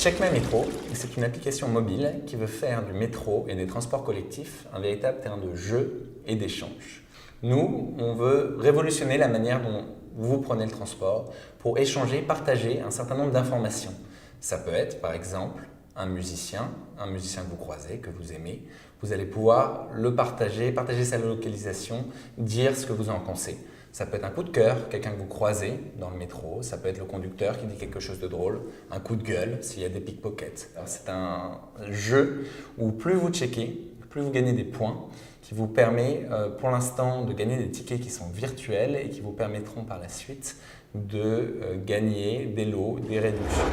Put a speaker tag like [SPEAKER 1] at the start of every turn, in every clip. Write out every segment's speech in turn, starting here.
[SPEAKER 1] Check My Métro, c'est une application mobile qui veut faire du métro et des transports collectifs un véritable terrain de jeu et d'échange. Nous, on veut révolutionner la manière dont vous prenez le transport pour échanger, partager un certain nombre d'informations. Ça peut être, par exemple, un musicien que vous croisez, que vous aimez. Vous allez pouvoir le partager sa localisation, dire ce que vous en pensez. Ça peut être un coup de cœur, quelqu'un que vous croisez dans le métro. Ça peut être le conducteur qui dit quelque chose de drôle. Un coup de gueule s'il y a des pickpockets. C'est un jeu où plus vous checkez, plus vous gagnez des points, qui vous permet pour l'instant de gagner des tickets qui sont virtuels et qui vous permettront par la suite de gagner des lots, des réductions.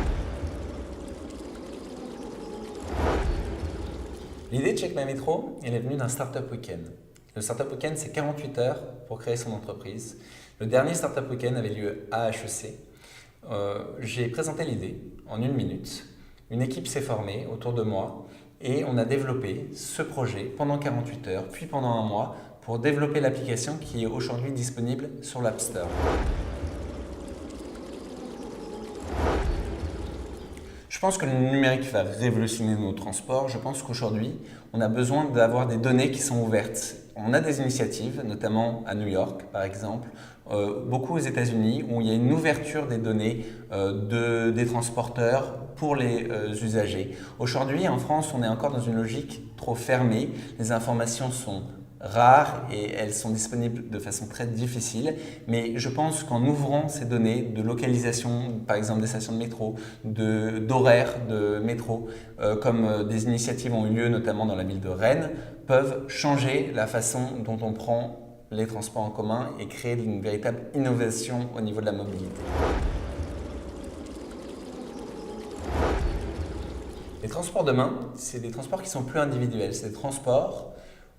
[SPEAKER 1] L'idée de Check My Métro, elle est venue d'un Startup Weekend. Le Startup Weekend, c'est 48 heures pour créer son entreprise. Le dernier Startup Weekend avait lieu à HEC. J'ai présenté l'idée en 1 minute. Une équipe s'est formée autour de moi et on a développé ce projet pendant 48 heures, puis pendant 1 mois, pour développer l'application qui est aujourd'hui disponible sur l'App Store. Je pense que le numérique va révolutionner nos transports. Je pense qu'aujourd'hui, on a besoin d'avoir des données qui sont ouvertes. On a des initiatives, notamment à New York par exemple, beaucoup aux États-Unis, où il y a une ouverture des données des transporteurs pour les usagers. Aujourd'hui, en France, on est encore dans une logique trop fermée. Les informations sont rares et elles sont disponibles de façon très difficile, mais je pense qu'en ouvrant ces données de localisation, par exemple des stations de métro, d'horaires de métro, comme des initiatives ont eu lieu notamment dans la ville de Rennes, peuvent changer la façon dont on prend les transports en commun et créer une véritable innovation au niveau de la mobilité. Les transports demain, c'est des transports qui sont plus individuels, c'est des transports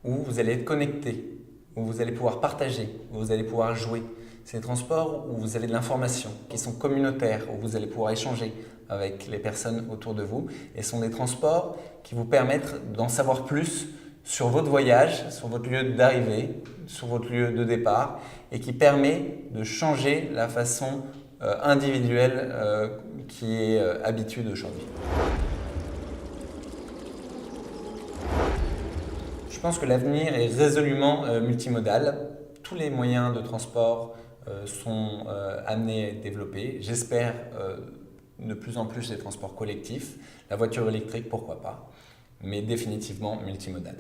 [SPEAKER 1] où vous allez être connecté, où vous allez pouvoir partager, où vous allez pouvoir jouer. C'est des transports où vous avez de l'information, qui sont communautaires, où vous allez pouvoir échanger avec les personnes autour de vous. Et ce sont des transports qui vous permettent d'en savoir plus sur votre voyage, sur votre lieu d'arrivée, sur votre lieu de départ, et qui permet de changer la façon individuelle qui est habitude aujourd'hui. Je pense que l'avenir est résolument multimodal. Tous les moyens de transport sont amenés à être développés. J'espère de plus en plus des transports collectifs. La voiture électrique, pourquoi pas, mais définitivement multimodal.